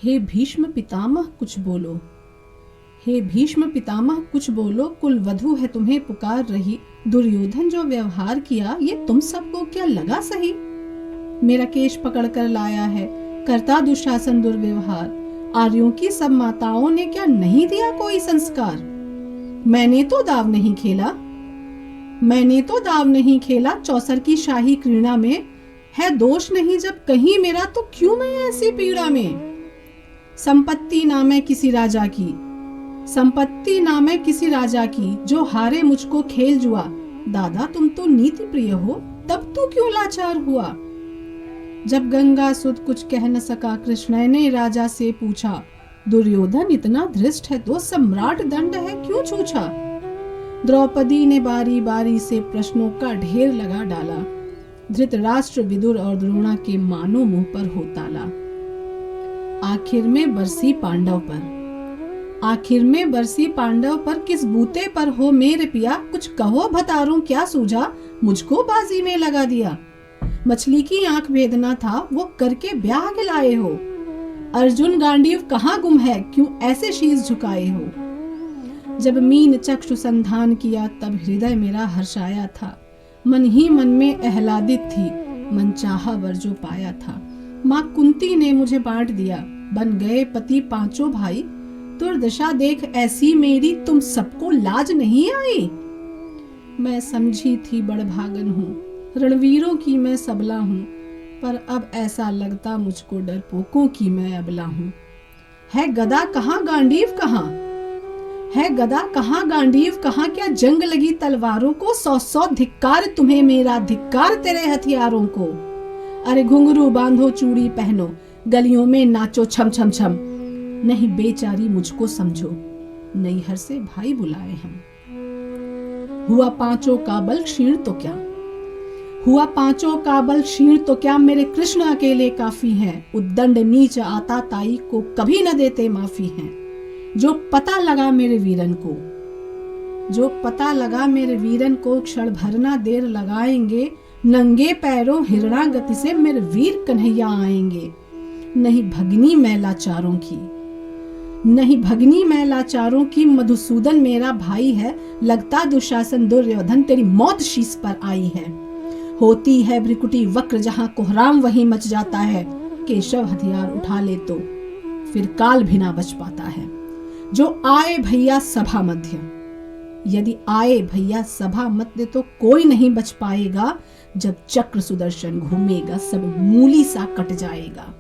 हे भीष्म पितामह कुछ बोलो, हे भीष्म पितामह कुछ बोलो, कुल वधू है तुम्हें पुकार रही। दुर्योधन जो व्यवहार किया ये तुम सबको क्या लगा सही? मेरा केश पकड़ कर लाया है, करता दुशासन दुर्व्यवहार। आर्यों की सब माताओं ने क्या नहीं दिया कोई संस्कार? मैंने तो दाव नहीं खेला, मैंने तो दाव नहीं खेला, चौसर की शाही क्रीड़ा में है दोष नहीं जब कहीं मेरा, तो क्यों मैं ऐसी पीड़ा में? संपत्ति नाम है किसी राजा की, संपत्ति नाम है किसी राजा की, जो हारे मुझको खेल जुआ। दादा तुम तो नीति प्रिय हो, तब तू क्यों लाचार हुआ? जब गंगा सुध कुछ कह न सका, कृष्ण ने राजा से पूछा। दुर्योधन इतना धृष्ट है तो सम्राट दंड है क्यों छूछा? द्रौपदी ने बारी बारी से प्रश्नों का ढेर लगा डाला। धृतराष्ट्र विदुर और द्रोणा के मानो मुंह पर हो ताला। आखिर में बरसी पांडव पर, आखिर में बरसी पांडव पर, किस बूते पर हो मेरे पिया? कुछ कहो भतारों क्या सूझा, मुझको बाजी में लगा दिया। मछली की आंख भेदना था वो करके ब्याह गिलाए हो। अर्जुन गांडीव कहाँ गुम है, क्यों ऐसे शीश झुकाए हो? जब मीन चक्षु संधान किया तब हृदय मेरा हर्षाया था। मन ही मन में आह्लादित थी, मन चाहा वर जो पाया था। माँ कुंती ने मुझे बांट दिया, बन गए पति पांचों भाई। दुर्दशा देख ऐसी मेरी, तुम सबको लाज नहीं आई? मैं समझी थी बड़भागन हूँ, रणवीरों की मैं सबला हूँ, पर अब ऐसा लगता मुझको डरपोकों की मैं अबला हूँ। है गदा कहाँ गांडीव कहाँ, है गदा कहाँ गांडीव कहाँ? क्या जंग लगी तलवारों को? 100 धिक्कार तुम्हें मेरा, धिक्कार तेरे हथियारों को। अरे घुंघरू बांधो चूड़ी पहनो, गलियों में नाचो छम छम छम। नहीं बेचारी मुझको समझो, नैहर से भाई बुलाए हम। हुआ पांचों का बल क्षीण तो क्या, हुआ पांचों का बल क्षीण तो क्या? मेरे कृष्ण अकेले काफी हैं, उद्दंड नीच आता ताई को कभी न देते माफी हैं। जो पता लगा मेरे वीरन को, जो पता लगा मेरे वीरन को, क्षण भर ना देर लगाएंगे। नंगे पैरों हिरणा गति से मेरे वीर कन्हैया आएंगे। नहीं भगनी मैं लाचारों की, नहीं भगनी मैं लाचारों की। मधुसूदन मेरा भाई है, लगता दुशासन दुर्योधन तेरी मौत शीश पर आई है। होती है भ्रिकुटी वक्र जहां कोहराम वहीं मच जाता है। केशव हथियार उठा ले तो फिर काल भी ना बच पाता है। जो आए भैया सभा मध्य, यदि आए भैया सभा मध्य तो कोई नहीं बच पाएगा। जब चक्र सुदर्शन घूमेगा सब मूली सा कट जाएगा।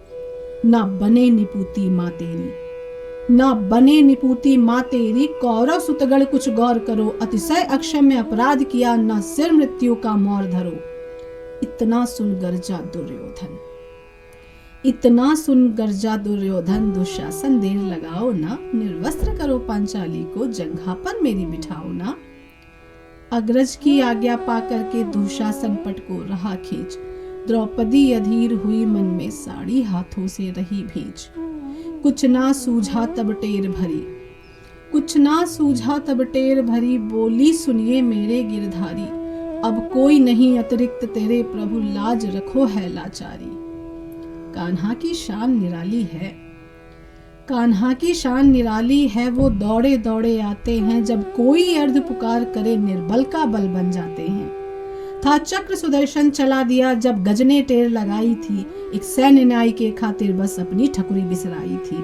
ना बने निपूती माँ तेरी, ना बने निपूती माँ तेरी। कौरव सुतगण कुछ गौर करो, अतिशय अक्षम्य अपराध किया, ना सिर मृत्यु का मोर धरो। इतना सुन गर्जा दुर्योधन, इतना सुन गर्जा दुर्योधन। दुशासन देर लगाओ ना, निर्वस्त्र करो पांचाली को, जंघा पर मेरी बिठाओ ना। अग्रज की आज्ञा पाकर के दुशासन पट को रहा खींच। द्रौपदी अधीर हुई मन में, साड़ी हाथों से रही भींच। कुछ ना सूझा तब टेर भरी, कुछ ना सूझा तब टेर भरी। बोली सुनिए मेरे गिरधारी, अब कोई नहीं अतिरिक्त तेरे प्रभु, लाज रखो है लाचारी। कान्हा की शान निराली है, कान्हा की शान निराली है। वो दौड़े दौड़े आते हैं, जब कोई अर्ध पुकार करे निर्बल का बल बन जाते हैं। था चक्र सुदर्शन चला दिया जब गजने टेर लगाई थी। एक सैन्य न्याय के खातिर बस अपनी ठकुरी बिसराई थी।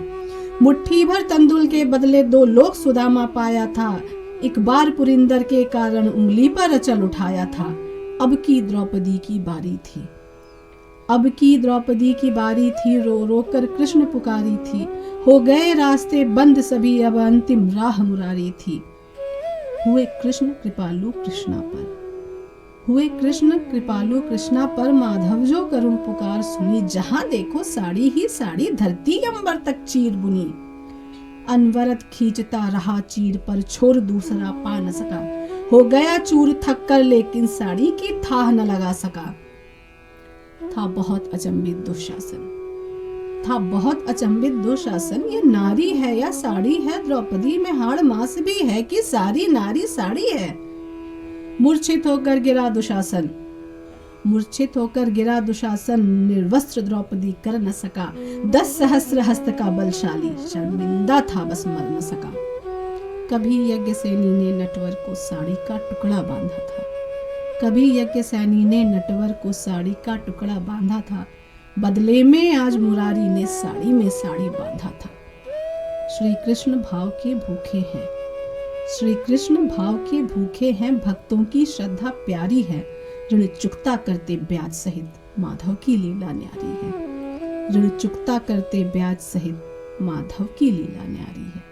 मुट्ठी भर तंदुल के बदले 2 लोक सुदामा पाया था। एक बार पुरिंदर के कारण उंगली पर अचल उठाया था। अब की द्रौपदी की बारी थी, अब की द्रौपदी की बारी थी। रो रो कर कृष्ण पुकारी थी। हो गए रास्ते बंद सभी, अब अंतिम राह मुरारी थी। हुए कृष्ण कृपालु कृष्णा पर, हुए कृष्ण कृपालु कृष्णा पर। माधव जो करुण पुकार सुनी, जहां देखो साड़ी ही साड़ी, धरती अंबर तक चीर बुनी। अनवरत खींचता रहा चीर पर, छोर दूसरा पा न सका। हो गया चूर थक कर, लेकिन साड़ी की थाह न लगा सका। था बहुत अचंभित दुशासन, था बहुत अचंभित दुशासन। ये नारी है या साड़ी है? द्रौपदी में हाड़ मास भी है कि सारी नारी साड़ी है? मूर्छित होकर गिरा दुशासन, मूर्छित होकर गिरा दुशासन, निर्वस्त्र द्रौपदी कर न सका, 10 सहस्र हस्त का बलशाली, शर्मिंदा था बस मर न सका। कभी यज्ञसेनी ने नटवर को साड़ी का टुकड़ा बांधा था, कभी यज्ञसेनी ने नटवर को साड़ी का टुकड़ा बांधा था, बदले में आज मुरारी ने साड़ी में साड़ी बांधा था। श्री कृष्ण भाव के भूखे हैं, श्री कृष्ण भाव के भूखे हैं, भक्तों की श्रद्धा प्यारी है, ऋण चुकता करते ब्याज सहित माधव की लीला न्यारी है, ऋण चुकता करते ब्याज सहित माधव की लीला न्यारी है।